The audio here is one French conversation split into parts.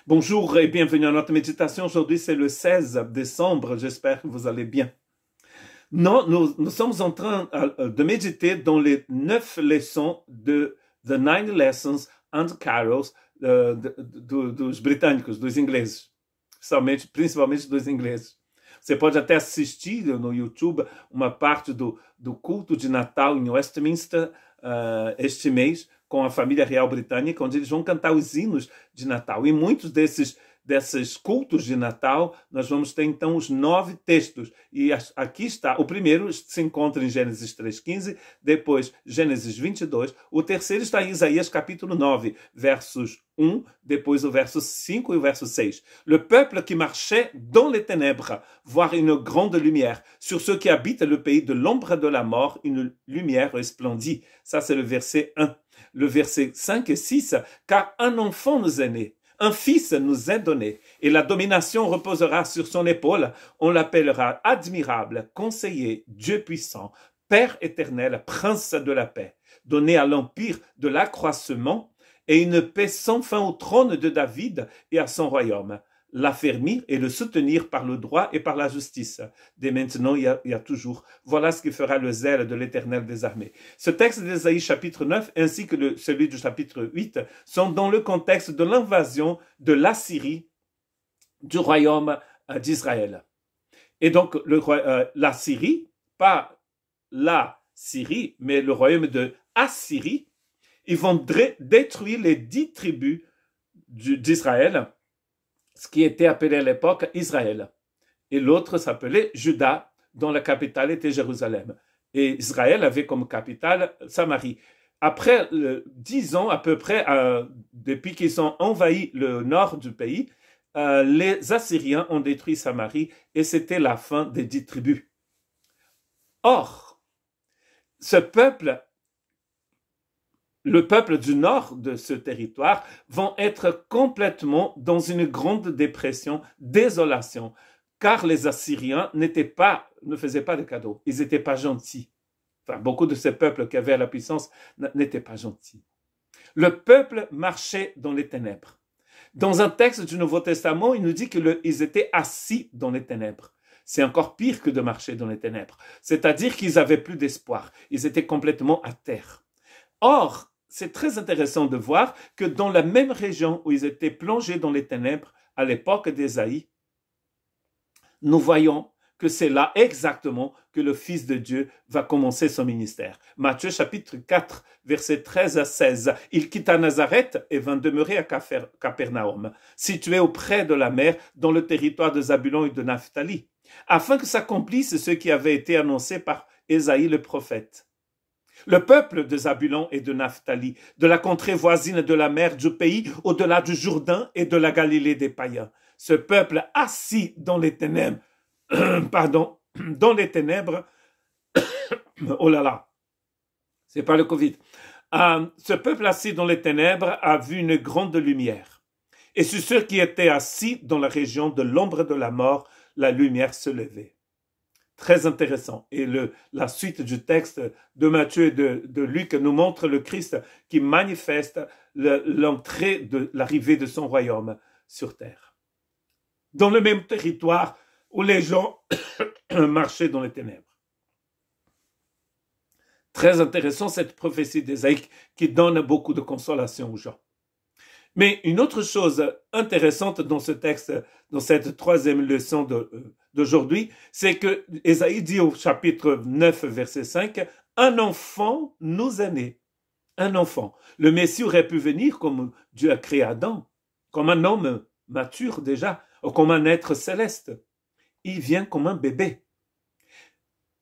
Bonjour et bienvenue à notre méditation. Aujourd'hui, c'est le 16 décembre. J'espère que vous allez bien. Non, nous sommes en train de méditer dans les 9 leçons de The 9 Lessons and Carols dos britânicos, dos ingleses. Principalmente dos ingleses. Você pode até assistir no YouTube uma parte do culto de Natal em Westminster este mês, com a família real britânica, onde eles vão cantar os hinos de Natal. E muitos desses cultos de Natal, nós vamos ter então os 9 textos. E aqui está, o primeiro se encontra em Gênesis 3:15, depois Gênesis 22, o terceiro está em Isaías capítulo 9, versos 1, depois o verso 5 e o verso 6. Le peuple qui marchait dans les ténèbres, voir une grande lumière. Sur ceux qui habitent le pays de l'ombre de la mort, une lumière resplendit. Ça, c'est le verset 1. Le verset 5 et 6, car un enfant nous est né, un fils nous est donné, et la domination reposera sur son épaule. On l'appellera admirable, conseiller, Dieu puissant, Père éternel, prince de la paix, donné à l'empire de l'accroissement et une paix sans fin au trône de David et à son royaume. L'affermir et le soutenir par le droit et par la justice. Dès maintenant, il y a toujours. Voilà ce qui fera le zèle de l'Éternel des armées. Ce texte d'Ésaïe chapitre 9 ainsi que celui du chapitre 8 sont dans le contexte de l'invasion de l'Assyrie du royaume d'Israël. Et donc, la Syrie, pas la Syrie, mais le royaume de Assyrie, ils vont détruire les 10 tribus d'Israël, ce qui était appelé à l'époque Israël. Et l'autre s'appelait Juda, dont la capitale était Jérusalem. Et Israël avait comme capitale Samarie. Après 10 ans à peu près, depuis qu'ils ont envahi le nord du pays, les Assyriens ont détruit Samarie et c'était la fin des 10 tribus. Or, le peuple du nord de ce territoire vont être complètement dans une grande dépression, désolation, car les Assyriens ne faisaient pas de cadeaux, ils n'étaient pas gentils. Enfin, beaucoup de ces peuples qui avaient la puissance n'étaient pas gentils. Le peuple marchait dans les ténèbres. Dans un texte du Nouveau Testament, il nous dit qu'ils étaient assis dans les ténèbres. C'est encore pire que de marcher dans les ténèbres. C'est-à-dire qu'ils n'avaient plus d'espoir. Ils étaient complètement à terre. Or, c'est très intéressant de voir que dans la même région où ils étaient plongés dans les ténèbres à l'époque d'Ésaïe, nous voyons que c'est là exactement que le Fils de Dieu va commencer son ministère. Matthieu chapitre 4, versets 13 à 16. Il quitta Nazareth et vint demeurer à Capernaum, situé auprès de la mer, dans le territoire de Zabulon et de Naphtali, afin que s'accomplisse ce qui avait été annoncé par Ésaïe le prophète. Le peuple de Zabulon et de Naphtali, de la contrée voisine de la mer, du pays au-delà du Jourdain et de la Galilée des païens. Ce peuple assis dans les ténèbres, oh là là, c'est pas le Covid. Ce peuple assis dans les ténèbres a vu une grande lumière. Et sur ceux qui étaient assis dans la région de l'ombre de la mort, la lumière se levait. Très intéressant. Et la suite du texte de Matthieu et de Luc nous montre le Christ qui manifeste l'arrivée de son royaume sur terre. Dans le même territoire où les gens marchaient dans les ténèbres. Très intéressant cette prophétie d'Ésaïe qui donne beaucoup de consolation aux gens. Mais une autre chose intéressante dans ce texte, dans cette 3e leçon d'aujourd'hui, c'est que Ésaïe dit au chapitre 9, verset 5, « Un enfant nous est né. » Un enfant. Le Messie aurait pu venir comme Dieu a créé Adam, comme un homme mature déjà, ou comme un être céleste. Il vient comme un bébé.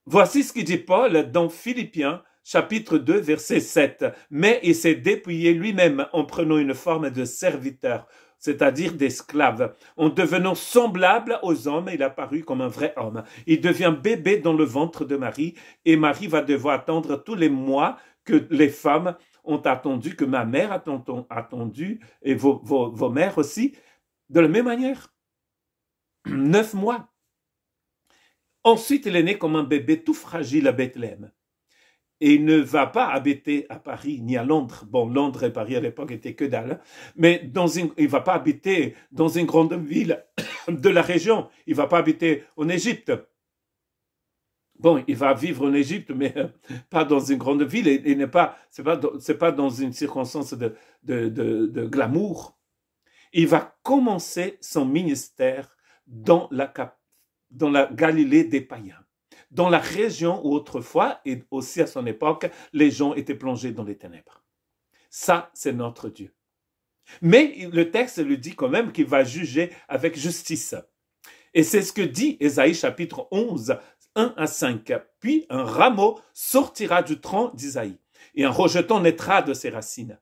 Voici ce qu'il dit Paul dans Philippiens, chapitre 2, verset 7. Mais il s'est dépouillé lui-même en prenant une forme de serviteur, c'est-à-dire d'esclave. En devenant semblable aux hommes, il apparut comme un vrai homme. Il devient bébé dans le ventre de Marie, et Marie va devoir attendre tous les mois que les femmes ont attendu, que ma mère a attendu, et vos mères aussi, de la même manière. 9 mois. Ensuite, il est né comme un bébé tout fragile à Bethléem. Et il ne va pas habiter à Paris ni à Londres. Bon, Londres et Paris à l'époque étaient que dalle. Mais il ne va pas habiter dans une grande ville de la région. Il ne va pas habiter en Égypte. Bon, il va vivre en Égypte, mais pas dans une grande ville. C'est pas dans une circonstance de glamour. Il va commencer son ministère dans la Galilée des païens, dans la région où autrefois, et aussi à son époque, les gens étaient plongés dans les ténèbres. Ça, c'est notre Dieu. Mais le texte lui dit quand même qu'il va juger avec justice. Et c'est ce que dit Ésaïe chapitre 11, 1 à 5. Puis un rameau sortira du tronc d'Isaïe, et un rejeton naîtra de ses racines.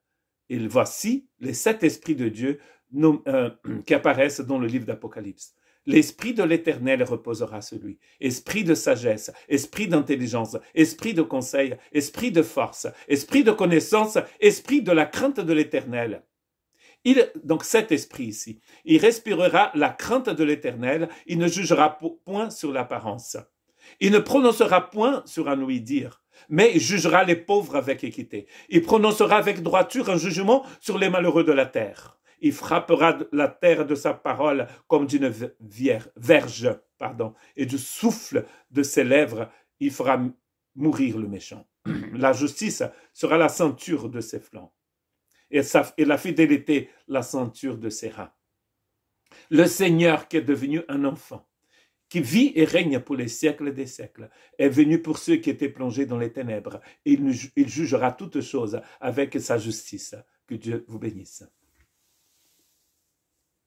Et voici les 7 esprits de Dieu qui apparaissent dans le livre d'Apocalypse. L'esprit de l'Éternel reposera sur lui. Esprit de sagesse, esprit d'intelligence, esprit de conseil, esprit de force, esprit de connaissance, esprit de la crainte de l'Éternel. Donc cet esprit ici, il respirera la crainte de l'Éternel, il ne jugera point sur l'apparence. Il ne prononcera point sur un ouï-dire, mais il jugera les pauvres avec équité. Il prononcera avec droiture un jugement sur les malheureux de la terre. Il frappera la terre de sa parole comme d'une verge, et du souffle de ses lèvres, il fera mourir le méchant. La justice sera la ceinture de ses flancs, et la fidélité la ceinture de ses reins. Le Seigneur qui est devenu un enfant, qui vit et règne pour les siècles des siècles, est venu pour ceux qui étaient plongés dans les ténèbres, et il jugera toutes choses avec sa justice. Que Dieu vous bénisse.